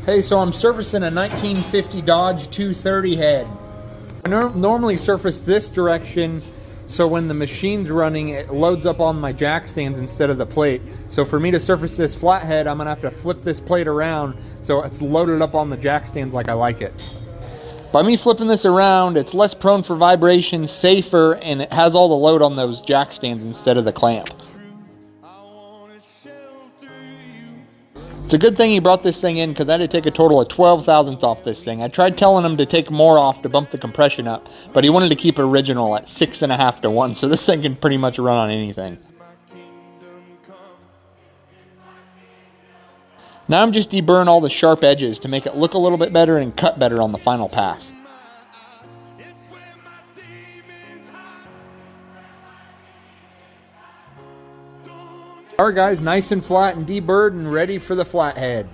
Hey, so I'm surfacing a 1950 Dodge 230 head. I normally surface this direction, so when the machine's running, it loads up on my jack stands instead of the plate. So for me to surface this flathead, I'm gonna have to flip this plate around so it's loaded up on the jack stands like I like it. By me flipping this around, it's less prone for vibration, safer, and it has all the load on those jack stands instead of the clamp. It's a good thing he brought this thing in because I had to take a total of 12 thousandths off this thing. I tried telling him to take more off to bump the compression up, but he wanted to keep original at 6.5 to 1, so this thing can pretty much run on anything. Now I'm just deburring all the sharp edges to make it look a little bit better and cut better on the final pass. Alright guys, nice and flat and deburred and ready for the flathead.